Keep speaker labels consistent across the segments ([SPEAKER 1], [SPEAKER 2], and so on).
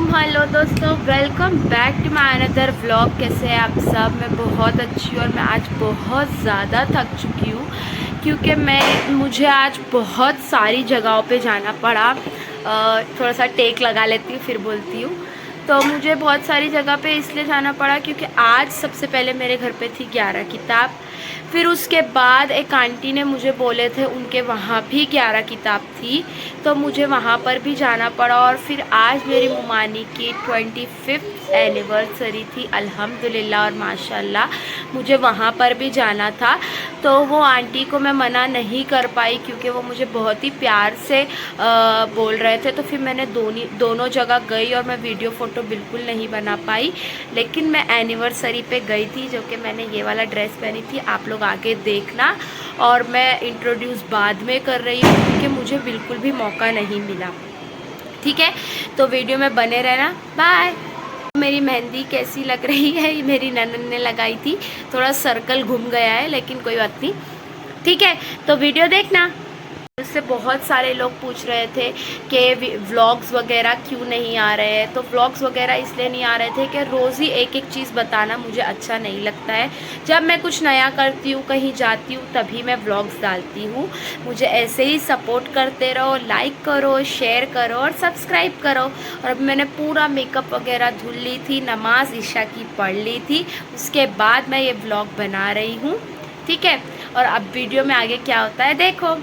[SPEAKER 1] Hello दोस्तों, welcome back to my another vlog. कैसे हैं आप सब? मैं बहुत अच्छी हूँ और मैं आज बहुत ज़्यादा थक चुकी हूँ क्योंकि मुझे आज बहुत सारी जगहों पे जाना पड़ा। थोड़ा सा टेक लगा लेती हूँ फिर बोलती हूँ। तो मुझे बहुत सारी जगह पे इसलिए जाना पड़ा क्योंकि आज सबसे पहले मेरे घर पे थी 11 किताब। फिर उसके बाद एक आंटी ने मुझे बोले थे उनके वहाँ भी 11 किताब थी, तो मुझे वहाँ पर भी जाना पड़ा। और फिर आज मेरी मुमानी की 25th एनिवर्सरी थी अल्हम्दुलिल्लाह, और माशाल्लाह मुझे वहाँ पर भी जाना था। तो वो आंटी को मैं मना नहीं कर पाई क्योंकि वो मुझे बहुत ही प्यार से बोल रहे थे। तो फिर मैंने दोनों जगह गई और मैं वीडियो फ़ोटो बिल्कुल नहीं बना पाई, लेकिन मैं एनिवर्सरी पे गई थी, जो कि मैंने ये वाला ड्रेस पहनी थी। आप लोग आगे देखना, और मैं इंट्रोड्यूस बाद में कर रही हूँ क्योंकि मुझे बिल्कुल भी मौका नहीं मिला। ठीक है, तो वीडियो में बने रहना। बाय। मेरी मेहंदी कैसी लग रही है? मेरी ननद ने लगाई थी, थोड़ा सर्कल घूम गया है, लेकिन कोई बात नहीं। ठीक है, तो वीडियो देखना। उससे बहुत सारे लोग पूछ रहे थे कि व्लॉग्स वगैरह क्यों नहीं आ रहे हैं। तो व्लॉग्स वगैरह इसलिए नहीं आ रहे थे कि रोज़ ही एक एक चीज़ बताना मुझे अच्छा नहीं लगता है। जब मैं कुछ नया करती हूँ, कहीं जाती हूँ, तभी मैं व्लॉग्स डालती हूँ। मुझे ऐसे ही सपोर्ट करते रहो, लाइक करो, शेयर करो और सब्सक्राइब करो। और अब मैंने पूरा मेकअप वगैरह धुल ली थी, नमाज इशा की पढ़ ली थी, उसके बाद मैं ये व्लॉग बना रही हूँ। ठीक है, और अब वीडियो में आगे क्या होता है देखो।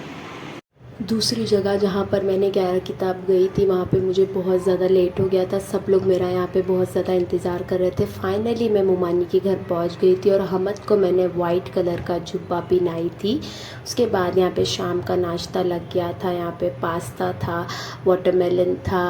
[SPEAKER 1] दूसरी जगह जहाँ पर मैंने 11 किताब गई थी, वहाँ पे मुझे बहुत ज़्यादा लेट हो गया था। सब लोग मेरा यहाँ पे बहुत ज़्यादा इंतज़ार कर रहे थे। फाइनली मैं मुमानी के घर पहुँच गई थी और हमद को मैंने वाइट कलर का जुब्बा पहनाई थी। उसके बाद यहाँ पे शाम का नाश्ता लग गया था। यहाँ पे पास्ता था, वाटरमेलन था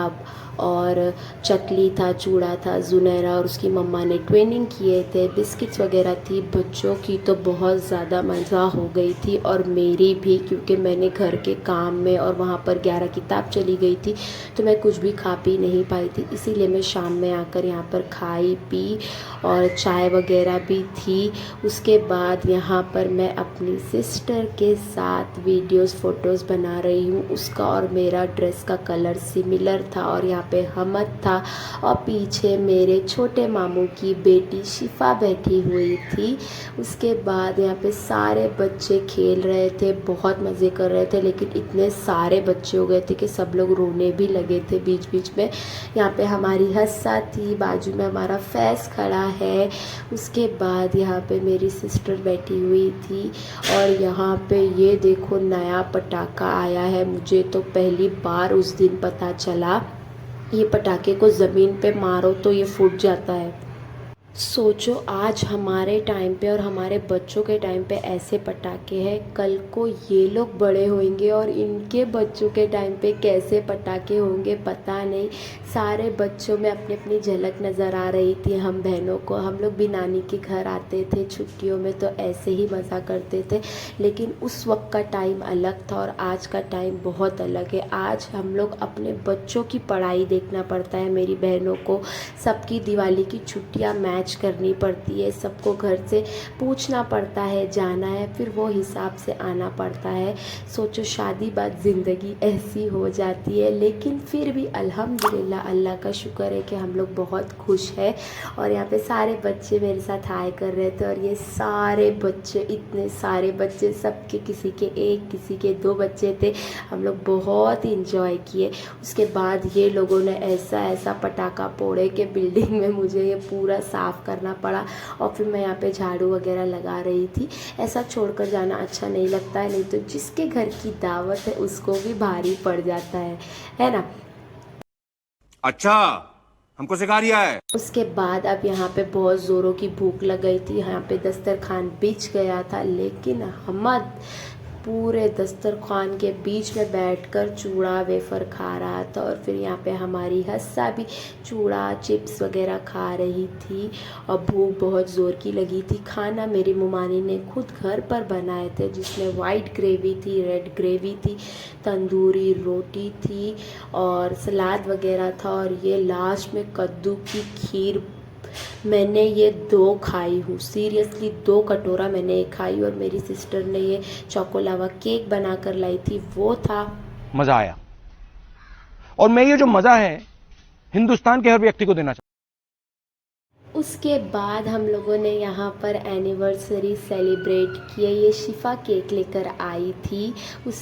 [SPEAKER 1] और चकली था, चूड़ा था। जुनैरा और उसकी मम्मा ने ट्रेनिंग किए थे, बिस्किट्स वगैरह थी। बच्चों की तो बहुत ज़्यादा मज़ा हो गई थी और मेरी भी, क्योंकि मैंने घर के काम में और वहाँ पर 11 किताब चली गई थी, तो मैं कुछ भी खा पी नहीं पाई थी। इसीलिए मैं शाम में आकर यहाँ पर खाई पी और चाय वगैरह भी थी। उसके बाद यहाँ पर मैं अपनी सिस्टर के साथ वीडियोस फ़ोटोज़ बना रही हूँ। उसका और मेरा ड्रेस का कलर सिमिलर था और यहाँ पे हमद था और पीछे मेरे छोटे मामू की बेटी शिफा बैठी हुई थी। उसके बाद यहाँ पे सारे बच्चे खेल रहे थे, बहुत मज़े कर रहे थे, लेकिन इतने सारे बच्चे हो गए थे कि सब लोग रोने भी लगे थे बीच बीच में। यहाँ पे हमारी हस्सा थी, बाजू में हमारा फैज़ खड़ा है। उसके बाद यहाँ पे मेरी सिस्टर बैठी हुई थी और यहाँ पे ये देखो नया पटाखा आया है। मुझे तो पहली बार उस दिन पता चला, ये पटाखे को ज़मीन पे मारो तो ये फूट जाता है। सोचो, आज हमारे टाइम पे और हमारे बच्चों के टाइम पे ऐसे पटाखे हैं, कल को ये लोग बड़े होंगे और इनके बच्चों के टाइम पे कैसे पटाखे होंगे पता नहीं। सारे बच्चों में अपनी अपनी झलक नज़र आ रही थी। हम बहनों को, हम लोग भी नानी के घर आते थे छुट्टियों में, तो ऐसे ही मज़ा करते थे। लेकिन उस वक्त का टाइम अलग था और आज का टाइम बहुत अलग है। आज हम लोग अपने बच्चों की पढ़ाई देखना पड़ता है। मेरी बहनों को सबकी दिवाली की छुट्टियाँ मैच करनी पड़ती है, सबको घर से पूछना पड़ता है, जाना है, फिर वो हिसाब से आना पड़ता है। सोचो, शादी बाद ज़िंदगी ऐसी हो जाती है, लेकिन फिर भी अल्हम्दुलिल्लाह, अल्लाह का शुक्र है कि हम लोग बहुत खुश हैं। और यहाँ पे सारे बच्चे मेरे साथ हाय कर रहे थे और ये सारे बच्चे, इतने सारे बच्चे, सबके किसी के एक, किसी के दो बच्चे थे। हम लोग बहुत इंजॉय किए। उसके बाद ये लोगों ने ऐसा ऐसा पटाखा फोड़े कि बिल्डिंग में मुझे ये पूरा साफ़ करना पड़ा। और फिर मैं यहाँ पे झाड़ू वगैरह लगा रही थी। ऐसा छोड़कर जाना अच्छा नहीं लगता है, नहीं तो जिसके घर की दावत है उसको भी भारी पड़ जाता है ना।
[SPEAKER 2] अच्छा, हमको सिखा रिया है।
[SPEAKER 1] उसके बाद अब यहाँ पे बहुत ज़ोरों की भूख लग गई थी। यहाँ पे दस्तरखान बिछ गया था, लेकिन हमद पूरे दस्तरखान के बीच में बैठकर चूड़ा वेफ़र खा रहा था। और फिर यहाँ पे हमारी हस्सा भी चूड़ा चिप्स वगैरह खा रही थी और भूख बहुत ज़ोर की लगी थी। खाना मेरी मुमानी ने खुद घर पर बनाए थे, जिसमें वाइट ग्रेवी थी, रेड ग्रेवी थी, तंदूरी रोटी थी और सलाद वगैरह था। और ये लास्ट में कद्दू की खीर। मैंने ये 2 खाई हूँ, सीरियसली 2 कटोरा मैंने खाई। और मेरी सिस्टर ने ये चोकोलावा केक बना कर लाई थी, वो था
[SPEAKER 2] मजा आया। और मैं ये जो मजा है
[SPEAKER 3] हिंदुस्तान के हर व्यक्ति को देना चाहता हूँ।
[SPEAKER 4] उसके बाद हम लोगों ने यहाँ पर एनिवर्सरी सेलिब्रेट किए। ये शिफ़ा केक लेकर आई थी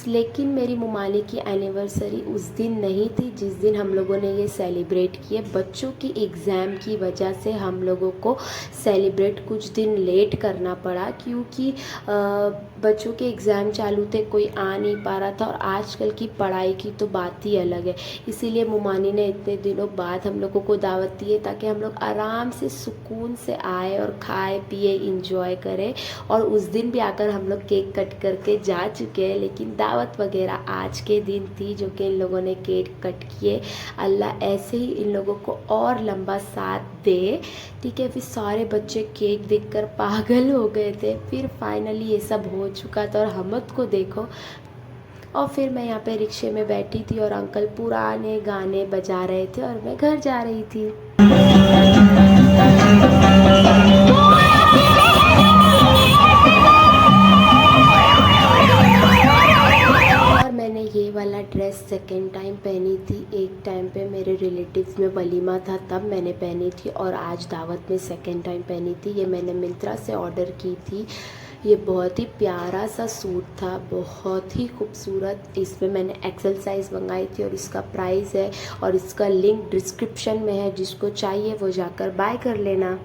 [SPEAKER 4] लेकिन मेरी मुमानी की एनिवर्सरी उस दिन नहीं थी जिस दिन हम लोगों ने ये सेलिब्रेट किए। बच्चों की एग्ज़ाम की वजह से हम लोगों को सेलिब्रेट कुछ दिन लेट करना पड़ा क्योंकि बच्चों के एग्ज़ाम चालू थे, कोई आ नहीं पा रहा था और आजकल की पढ़ाई की तो बात ही अलग है। इसीलिए मुमानी ने इतने दिनों बाद हम लोगों को दावत दी है ताकि हम लोग आराम से सुकून से आए और खाए पिए इंजॉय करें। और उस दिन भी आकर हम लोग केक कट करके जा चुके हैं, लेकिन दावत वगैरह आज के दिन थी जो कि इन लोगों ने केक कट किए। अल्लाह ऐसे ही इन लोगों को और लंबा साथ दे। ठीक है, फिर सारे बच्चे केक देखकर पागल हो गए थे। फिर फाइनली ये सब हो चुका था और हमद को देखो। और फिर मैं यहाँ पे रिक्शे में बैठी थी और अंकल पुराने गाने बजा रहे थे और मैं घर जा रही थी। और मैंने ये वाला ड्रेस सेकेंड टाइम पहनी थी। एक टाइम पे मेरे रिलेटिव्स में वलीमा था तब मैंने पहनी थी और आज दावत में सेकेंड टाइम पहनी थी। ये मैंने मिंत्रा से ऑर्डर की थी। ये बहुत ही प्यारा सा सूट था, बहुत ही खूबसूरत। इसमें मैंने एक्सेल साइज़ मंगाई थी और इसका प्राइस है और इसका लिंक डिस्क्रिप्शन में है, जिसको चाहिए वो जाकर बाय कर लेना।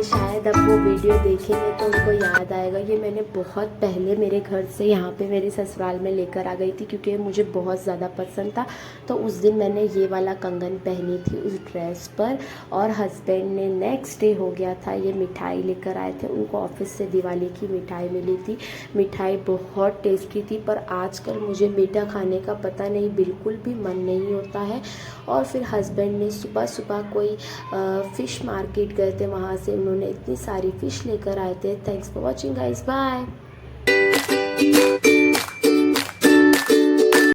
[SPEAKER 4] शायद अब वो वीडियो देखेंगे तो उनको याद आएगा। ये मैंने बहुत पहले मेरे घर से यहाँ पे मेरे ससुराल में लेकर आ गई थी क्योंकि मुझे बहुत ज़्यादा पसंद था। तो उस दिन मैंने ये वाला कंगन पहनी थी उस ड्रेस पर। और हस्बैंड ने नेक्स्ट डे हो गया था, ये मिठाई लेकर आए थे। उनको ऑफिस से दिवाली की मिठाई मिली थी। मिठाई बहुत टेस्टी थी, पर आजकल मुझे मीठा खाने का पता नहीं, बिल्कुल भी मन नहीं होता है। और फिर हस्बैंड ने सुबह सुबह कोई फ़िश मार्केट गए थे, वहाँ से उन्होंने इतनी सारी फ़िश लेकर आए थे। Thanks for watching guys, bye.